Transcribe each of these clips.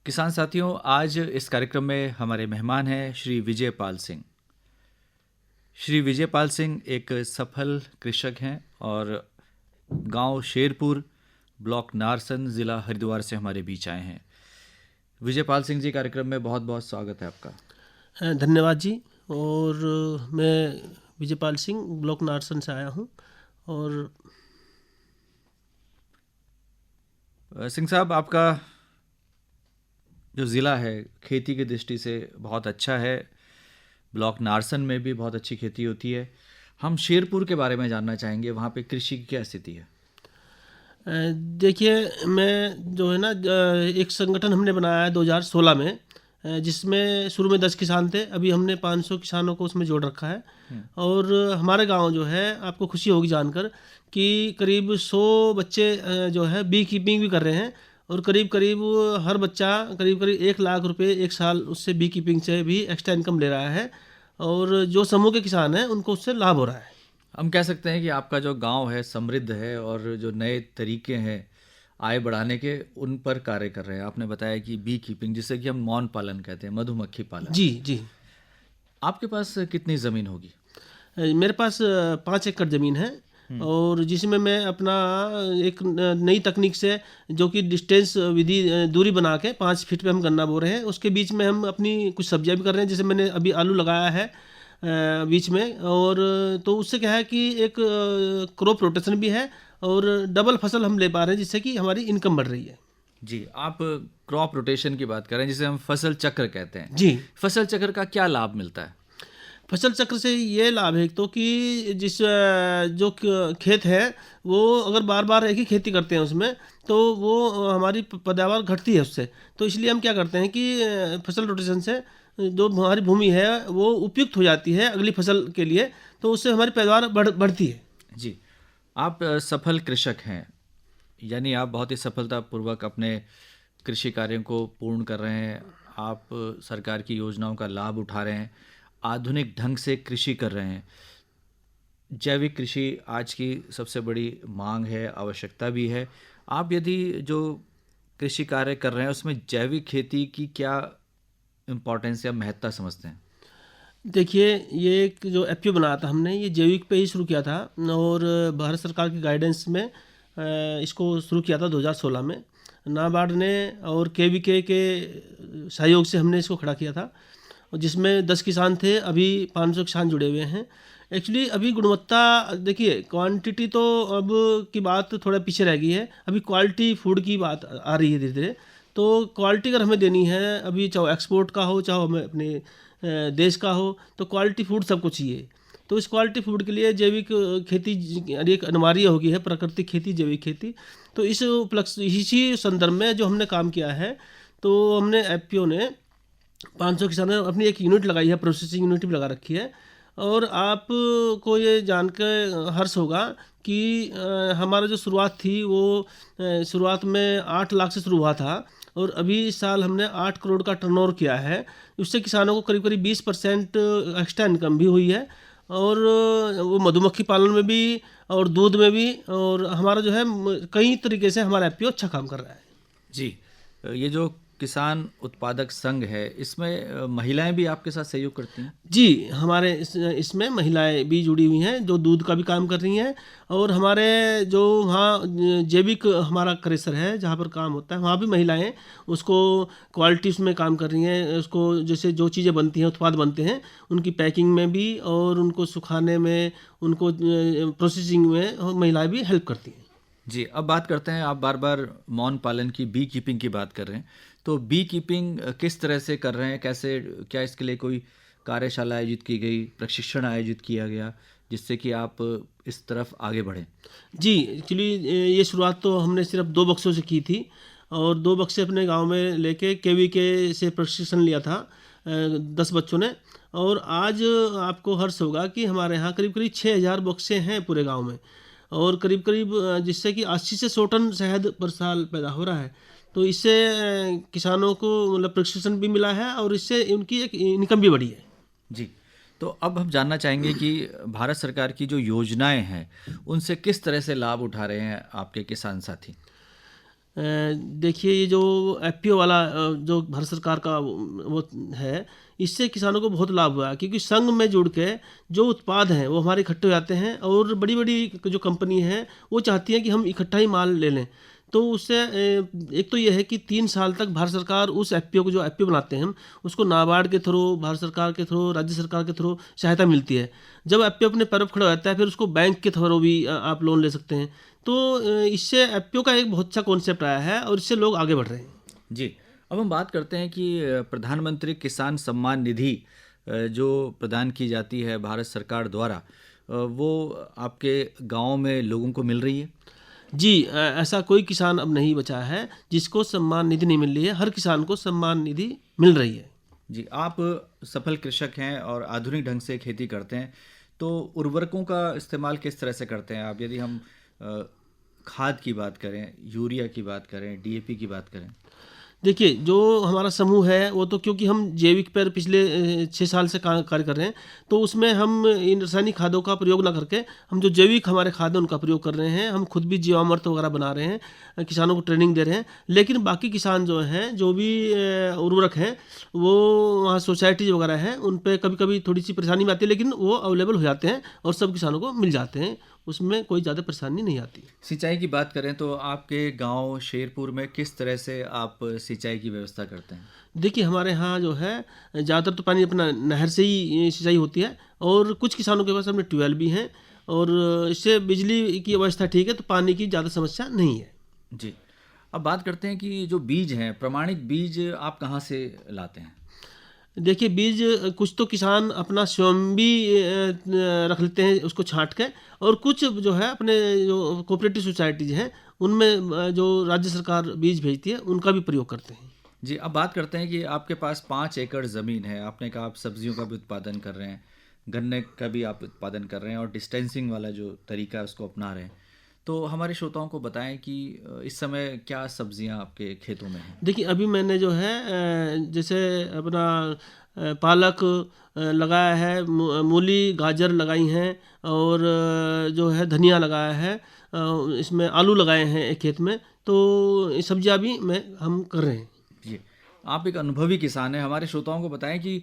किसान साथियों, आज इस कार्यक्रम में हमारे मेहमान हैं श्री विजय पाल सिंह। श्री विजय पाल सिंह एक सफल कृषक हैं और गांव शेरपुर, ब्लॉक नारसन, ज़िला हरिद्वार से हमारे बीच आए हैं। विजय पाल सिंह जी, कार्यक्रम में बहुत बहुत स्वागत है आपका। धन्यवाद जी। और मैं विजयपाल सिंह ब्लॉक नारसन से आया हूँ। और सिंह साहब, आपका जो ज़िला है खेती की दृष्टि से बहुत अच्छा है। ब्लॉक नारसन में भी बहुत अच्छी खेती होती है। हम शेरपुर के बारे में जानना चाहेंगे, वहाँ पे कृषि की क्या स्थिति है? देखिए, मैं जो है ना, एक संगठन हमने बनाया है 2016 में, जिसमें शुरू में 10 किसान थे। अभी हमने 500 किसानों को उसमें जोड़ रखा है। और हमारे गांव जो है, आपको खुशी होगी जानकर कि करीब 100 बच्चे जो है बी कीपिंग भी कर रहे हैं। और करीब करीब हर बच्चा करीब करीब 1 लाख रुपए एक साल उससे बी कीपिंग से भी एक्स्ट्रा इनकम ले रहा है। और जो समूह के किसान हैं उनको उससे लाभ हो रहा है। हम कह सकते हैं कि आपका जो गांव है समृद्ध है और जो नए तरीके हैं आय बढ़ाने के, उन पर कार्य कर रहे हैं। आपने बताया कि बी कीपिंग, जिसे कि हम मौन पालन कहते हैं, मधुमक्खी पालन। जी जी। आपके पास कितनी ज़मीन होगी? मेरे पास 5 एकड़ ज़मीन है। और जिसमें मैं अपना एक नई तकनीक से, जो कि डिस्टेंस विधि, दूरी बना के 5 फीट पे हम गन्ना बो रहे हैं। उसके बीच में हम अपनी कुछ सब्जियां भी कर रहे हैं। जैसे मैंने अभी आलू लगाया है बीच में। और तो उससे क्या है कि एक क्रॉप रोटेशन भी है और डबल फसल हम ले पा रहे हैं, जिससे कि हमारी इनकम बढ़ रही है। जी, आप क्रॉप रोटेशन की बात करें, जिसे हम फसल चक्र कहते हैं। जी। फसल चक्र का क्या लाभ मिलता है? फसल चक्र से ये लाभ है एक तो कि जिस जो खेत है, वो अगर बार बार एक ही खेती करते हैं उसमें, तो वो हमारी पैदावार घटती है उससे। तो इसलिए हम क्या करते हैं कि फसल रोटेशन से जो हमारी भूमि है वो उपयुक्त हो जाती है अगली फसल के लिए। तो उससे हमारी पैदावार बढ़ती है। जी, आप सफल कृषक हैं, यानी आप बहुत ही सफलतापूर्वक अपने कृषि कार्यों को पूर्ण कर रहे हैं। आप सरकार की योजनाओं का लाभ उठा रहे हैं, आधुनिक ढंग से कृषि कर रहे हैं। जैविक कृषि आज की सबसे बड़ी मांग है, आवश्यकता भी है। आप यदि जो कृषि कार्य कर रहे हैं उसमें जैविक खेती की क्या इम्पोर्टेंस या महत्ता समझते हैं? देखिए, ये एक जो एफपीओ बनाया था हमने, ये जैविक पे ही शुरू किया था। और भारत सरकार की गाइडेंस में इसको शुरू किया था 2016 में। नाबार्ड ने और केवीके के सहयोग से हमने इसको खड़ा किया था। और जिसमें 10 किसान थे, अभी 500 किसान जुड़े हुए हैं। एक्चुअली अभी गुणवत्ता, देखिए क्वांटिटी तो अब की बात थोड़ा पीछे रह गई है। अभी क्वालिटी फूड की बात आ रही है धीरे धीरे। तो क्वालिटी अगर हमें देनी है, अभी चाहे एक्सपोर्ट का हो चाहे हमें अपने देश का हो, तो क्वालिटी फूड सबको चाहिए। तो इस क्वालिटी फूड के लिए जैविक खेती एक अनिवार्य हो गई है, प्राकृतिक खेती, जैविक खेती। तो इस उपलक्ष्य, इसी संदर्भ में जो हमने काम किया है, तो हमने एफपीओ ने 500 किसानों ने अपनी एक यूनिट लगाई है, प्रोसेसिंग यूनिट भी लगा रखी है। और आपको ये जानकर हर्ष होगा कि हमारा जो शुरुआत थी वो शुरुआत में 8 लाख से शुरू हुआ था। और अभी इस साल हमने 8 करोड़ का टर्नओवर किया है। उससे किसानों को करीब करीब 20% एक्स्ट्रा इनकम भी हुई है। और वो मधुमक्खी पालन में भी और दूध में भी। और हमारा जो है कई तरीके से हमारा एफपीओ अच्छा काम कर रहा है। जी, ये जो किसान उत्पादक संघ है, इसमें महिलाएं भी आपके साथ सहयोग करती हैं? जी, हमारे इसमें महिलाएं भी जुड़ी हुई हैं, जो दूध का भी काम कर रही हैं। और हमारे जो वहाँ जैविक हमारा क्रेशर है, जहाँ पर काम होता है, वहाँ भी महिलाएं उसको क्वालिटी उसमें काम कर रही हैं। उसको जैसे जो चीज़ें बनती हैं, उत्पाद बनते हैं, उनकी पैकिंग में भी और उनको सुखाने में, उनको प्रोसेसिंग में महिलाएं भी हेल्प करती हैं। जी, अब बात करते हैं, आप बार बार मौन पालन की, बी कीपिंग की बात कर रहे हैं। तो बी कीपिंग किस तरह से कर रहे हैं, कैसे, क्या इसके लिए कोई कार्यशाला आयोजित की गई, प्रशिक्षण आयोजित किया गया, जिससे कि आप इस तरफ आगे बढ़ें? जी, एक्चुअली ये शुरुआत तो हमने सिर्फ 2 बक्सों से की थी। और 2 बक्से अपने गांव में लेके केवीके से प्रशिक्षण लिया था 10 बच्चों ने। और आज आपको हर्ष होगा कि हमारे यहाँ करीब करीब 6,000 बक्से हैं पूरे गांव में। और करीब करीब जिससे कि 80 से 100 टन शहद पर साल पैदा हो रहा है। तो इससे किसानों को मतलब प्रशिक्षण भी मिला है और इससे उनकी एक इनकम भी बढ़ी है। जी, तो अब हम जानना चाहेंगे कि भारत सरकार की जो योजनाएं हैं, उनसे किस तरह से लाभ उठा रहे हैं आपके किसान साथी? देखिए, ये जो एफपीओ वाला जो भारत सरकार का वो है, इससे किसानों को बहुत लाभ हुआ है, क्योंकि संघ में जुड़ के जो उत्पाद हैं वो हमारे इकट्ठे हो जाते हैं, और बड़ी बड़ी जो कंपनी हैं वो चाहती हैं कि हम इकट्ठा ही माल ले लें। तो उससे एक तो ये है कि 3 साल तक भारत सरकार उस एफपीओ को, जो एफपीओ बनाते हैं हम, उसको नाबार्ड के थ्रू, भारत सरकार के थ्रू, राज्य सरकार के थ्रू सहायता मिलती है। जब एफपीओ अपने पैरों पर खड़ा हो जाता है, फिर उसको बैंक के थ्रू भी आप लोन ले सकते हैं। तो इससे एफपीओ का एक बहुत अच्छा कॉन्सेप्ट आया है, और इससे लोग आगे बढ़ रहे हैं। जी, अब हम बात करते हैं कि प्रधानमंत्री किसान सम्मान निधि जो प्रदान की जाती है भारत सरकार द्वारा, वो आपके गांव में लोगों को मिल रही है? जी, ऐसा कोई किसान अब नहीं बचा है जिसको सम्मान निधि नहीं मिल रही है। हर किसान को सम्मान निधि मिल रही है। जी, आप सफल कृषक हैं और आधुनिक ढंग से खेती करते हैं, तो उर्वरकों का इस्तेमाल किस तरह से करते हैं आप? यदि हम अ, खाद की बात करें, यूरिया की बात करें, डीएपी की बात करें। देखिए, जो हमारा समूह है वो तो, क्योंकि हम जैविक पर पिछले 6 साल से कार्य कर रहे हैं, तो उसमें हम इन रासायनिक खादों का प्रयोग ना करके हम जो जैविक हमारे खाद हैं उनका प्रयोग कर रहे हैं। हम खुद भी जीवामृत वगैरह बना रहे हैं, किसानों को ट्रेनिंग दे रहे हैं। लेकिन बाकी किसान जो हैं, जो भी उर्वरक हैं, वो वहाँ सोसाइटीज वगैरह हैं, उन पर कभी कभी थोड़ी सी परेशानी में आती है, लेकिन वो अवेलेबल हो जाते हैं और सब किसानों को मिल जाते हैं। उसमें कोई ज़्यादा परेशानी नहीं आती। सिंचाई की बात करें तो आपके गांव शेरपुर में किस तरह से आप सिंचाई की व्यवस्था करते हैं? देखिए, हमारे यहाँ जो है ज़्यादातर तो पानी अपना नहर से ही सिंचाई होती है, और कुछ किसानों के पास अपने ट्यूबवेल भी हैं, और इससे बिजली की व्यवस्था ठीक है, तो पानी की ज़्यादा समस्या नहीं है। जी, अब बात करते हैं कि जो बीज हैं, प्रमाणित बीज आप कहाँ से लाते हैं? देखिए, बीज कुछ तो किसान अपना स्वयं भी रख लेते हैं उसको छांट के, और कुछ जो है अपने जो कोऑपरेटिव सोसाइटीज हैं उनमें जो राज्य सरकार बीज भेजती है उनका भी प्रयोग करते हैं। जी, अब बात करते हैं कि आपके पास 5 एकड़ ज़मीन है। आपने कहा आप सब्जियों का भी उत्पादन कर रहे हैं, गन्ने का भी आप उत्पादन कर रहे हैं और डिस्टेंसिंग वाला जो तरीका है उसको अपना रहे हैं। तो हमारे श्रोताओं को बताएं कि इस समय क्या सब्जियां आपके खेतों में हैं? देखिए, अभी मैंने जो है जैसे अपना पालक लगाया है, मूली, गाजर लगाई हैं, और जो है धनिया लगाया है, इसमें आलू लगाए हैं एक खेत में। तो ये सब्जियां भी हम कर रहे हैं। जी, आप एक अनुभवी किसान हैं। हमारे श्रोताओं को बताएं कि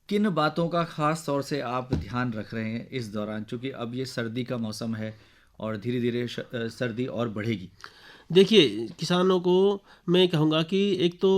किन बातों का खास तौर से आप ध्यान रख रहे हैं इस दौरान, चूँकि अब ये सर्दी का मौसम है और धीरे धीरे सर्दी और बढ़ेगी। देखिए, किसानों को मैं कहूँगा कि एक तो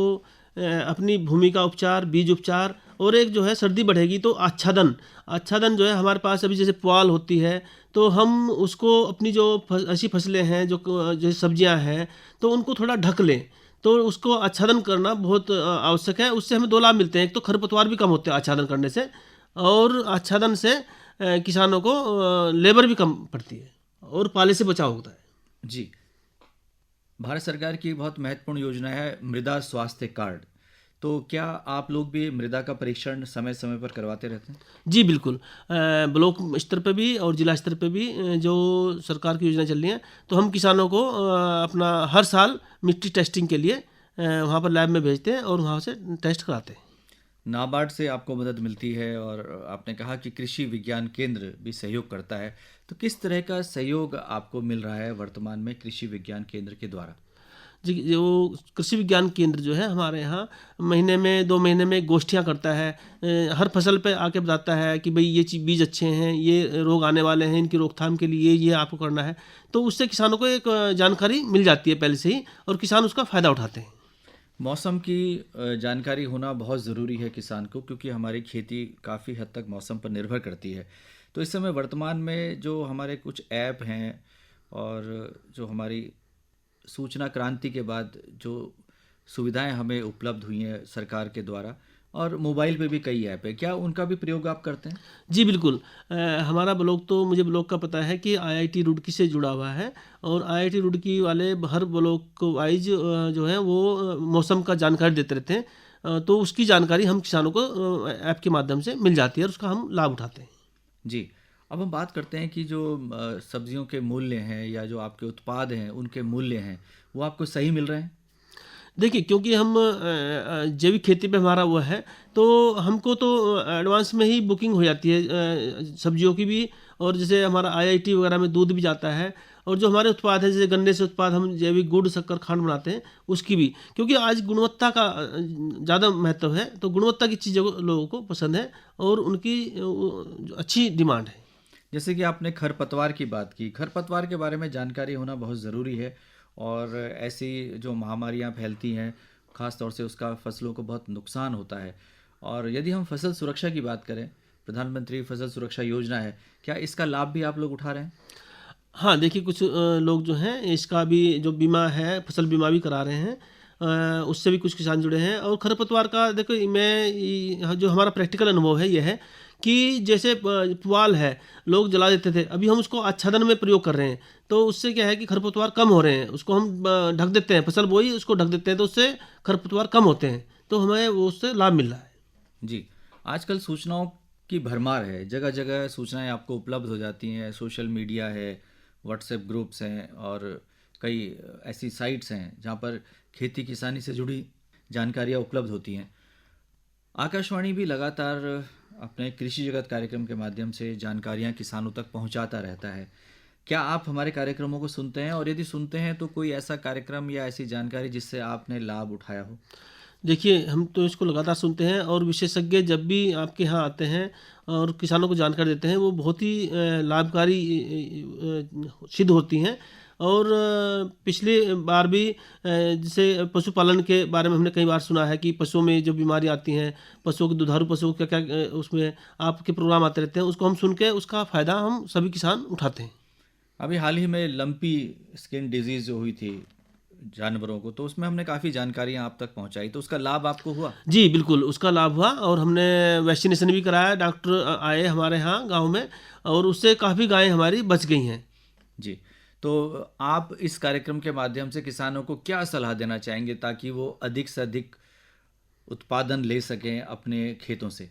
अपनी भूमि का उपचार, बीज उपचार, और एक जो है सर्दी बढ़ेगी तो आच्छादन जो है हमारे पास अभी जैसे पुआल होती है, तो हम उसको अपनी जो ऐसी फसलें हैं, जो सब्जियां हैं, तो उनको थोड़ा ढक लें। तो उसको आच्छादन करना बहुत आवश्यक है। उससे हमें 2 लाभ मिलते हैं। एक तो खरपतवार भी कम होते हैं आच्छादन करने से, और आच्छादन से किसानों को लेबर भी कम पड़ती है, और पाले से बचाव होता है। जी, भारत सरकार की बहुत महत्वपूर्ण योजना है मृदा स्वास्थ्य कार्ड। तो क्या आप लोग भी मृदा का परीक्षण समय समय पर करवाते रहते हैं? जी, बिल्कुल। ब्लॉक स्तर पे भी और जिला स्तर पे भी जो सरकार की योजना चल रही है, तो हम किसानों को अपना हर साल मिट्टी टेस्टिंग के लिए वहाँ पर लैब में भेजते हैं, और वहाँ से टेस्ट कराते हैं। नाबार्ड से आपको मदद मिलती है और आपने कहा कि कृषि विज्ञान केंद्र भी सहयोग करता है। तो किस तरह का सहयोग आपको मिल रहा है वर्तमान में कृषि विज्ञान केंद्र के द्वारा? जी, जो कृषि विज्ञान केंद्र जो है हमारे यहाँ महीने में 2 महीने में गोष्ठियाँ करता है। हर फसल पे आके बताता है कि भाई ये बीज अच्छे हैं, ये रोग आने वाले हैं, इनकी रोकथाम के लिए ये आपको करना है। तो उससे किसानों को एक जानकारी मिल जाती है पहले से ही, और किसान उसका फ़ायदा उठाते हैं। मौसम की जानकारी होना बहुत ज़रूरी है किसान को, क्योंकि हमारी खेती काफ़ी हद तक मौसम पर निर्भर करती है। तो इस समय वर्तमान में जो हमारे कुछ ऐप हैं और जो हमारी सूचना क्रांति के बाद जो सुविधाएं हमें उपलब्ध हुई हैं सरकार के द्वारा, और मोबाइल पे भी कई ऐप है, क्या उनका भी प्रयोग आप करते हैं? जी, बिल्कुल। हमारा ब्लॉक तो, मुझे ब्लॉक का पता है कि आईआईटी रुड़की से जुड़ा हुआ है, और आईआईटी रुड़की वाले हर ब्लॉक को वाइज जो है वो मौसम का जानकारी देते रहते हैं। तो उसकी जानकारी हम किसानों को ऐप के माध्यम से मिल जाती है, और उसका हम लाभ उठाते हैं। जी, अब हम बात करते हैं कि जो सब्जियों के मूल्य हैं या जो आपके उत्पाद हैं उनके मूल्य हैं, वो आपको सही मिल रहे हैं? देखिए, क्योंकि हम जैविक खेती पे हमारा वो है, तो हमको तो एडवांस में ही बुकिंग हो जाती है सब्जियों की भी, और जैसे हमारा आईआईटी वगैरह में दूध भी जाता है, और जो हमारे उत्पाद हैं जैसे गन्ने से उत्पाद हम जैविक गुड़ शक्कर खांड बनाते हैं उसकी भी, क्योंकि आज गुणवत्ता का ज़्यादा महत्व है, तो गुणवत्ता की चीज़ों को लोगों को पसंद है और उनकी अच्छी डिमांड है। जैसे कि आपने खरपतवार की बात की, खरपतवार के बारे में जानकारी होना बहुत ज़रूरी है और ऐसी जो महामारियां फैलती हैं ख़ास तौर से उसका फसलों को बहुत नुकसान होता है। और यदि हम फसल सुरक्षा की बात करें, प्रधानमंत्री फसल सुरक्षा योजना है, क्या इसका लाभ भी आप लोग उठा रहे हैं? हाँ, देखिए कुछ लोग जो हैं इसका भी जो बीमा है, फसल बीमा भी करा रहे हैं। उससे भी कुछ किसान जुड़े हैं। और खरपतवार का देखो, जो हमारा प्रैक्टिकल अनुभव है ये है कि जैसे पुआल है, लोग जला देते थे, अभी हम उसको आच्छादन में प्रयोग कर रहे हैं, तो उससे क्या है कि खरपतवार कम हो रहे हैं। उसको हम ढक देते हैं, फसल बोई उसको ढक देते हैं, तो उससे खरपतवार कम होते हैं, तो हमें वो उससे लाभ मिल रहा है। जी, आजकल सूचनाओं की भरमार है, जगह जगह सूचनाएं आपको उपलब्ध हो जाती हैं, सोशल मीडिया है, व्हाट्सएप ग्रुप्स हैं और कई ऐसी साइट्स हैं जहाँ पर खेती किसानी से जुड़ी जानकारियाँ उपलब्ध होती हैं। आकाशवाणी भी लगातार अपने कृषि जगत कार्यक्रम के माध्यम से जानकारियाँ किसानों तक पहुँचाता रहता है। क्या आप हमारे कार्यक्रमों को सुनते हैं और यदि सुनते हैं तो कोई ऐसा कार्यक्रम या ऐसी जानकारी जिससे आपने लाभ उठाया हो? देखिए, हम तो इसको लगातार सुनते हैं और विशेषज्ञ जब भी आपके यहाँ आते हैं और किसानों को जानकारी देते हैं, वो बहुत ही लाभकारी सिद्ध होती हैं। और पिछली बार भी जैसे पशुपालन के बारे में हमने कई बार सुना है कि पशुओं में जो बीमारी आती हैं, पशुओं के दुधारू पशुओं का क्या उसमें आपके प्रोग्राम आते रहते हैं, उसको हम सुन के उसका फ़ायदा हम सभी किसान उठाते हैं। अभी हाल ही में लंपी स्किन डिजीज़ जो हुई थी जानवरों को, तो उसमें हमने काफ़ी जानकारियाँ आप तक पहुँचाई, तो उसका लाभ आपको हुआ? जी, बिल्कुल, उसका लाभ हुआ और हमने वैक्सीनेशन भी कराया। डॉक्टर आए हमारे यहाँ गाँव में और उससे काफ़ी गायें हमारी बच गई हैं। जी, तो आप इस कार्यक्रम के माध्यम से किसानों को क्या सलाह देना चाहेंगे ताकि वो अधिक से अधिक उत्पादन ले सकें अपने खेतों से?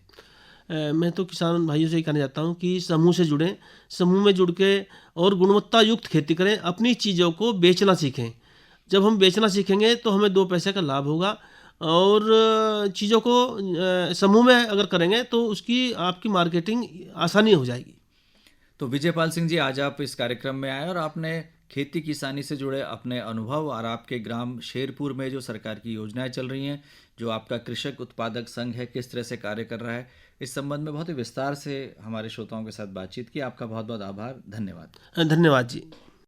मैं तो किसान भाइयों से ये कहना चाहता हूँ कि समूह से जुड़ें, समूह में जुड़ के और गुणवत्ता युक्त खेती करें, अपनी चीज़ों को बेचना सीखें। जब हम बेचना सीखेंगे तो हमें 2 पैसे का लाभ होगा और चीज़ों को समूह में अगर करेंगे तो उसकी आपकी मार्केटिंग आसानी हो जाएगी। तो विजयपाल सिंह जी, आज आप इस कार्यक्रम में आए और आपने खेती किसानी से जुड़े अपने अनुभव और आपके ग्राम शेरपुर में जो सरकार की योजनाएं चल रही हैं, जो आपका कृषक उत्पादक संघ है किस तरह से कार्य कर रहा है, इस संबंध में बहुत ही विस्तार से हमारे श्रोताओं के साथ बातचीत की। आपका बहुत बहुत आभार, धन्यवाद। धन्यवाद जी।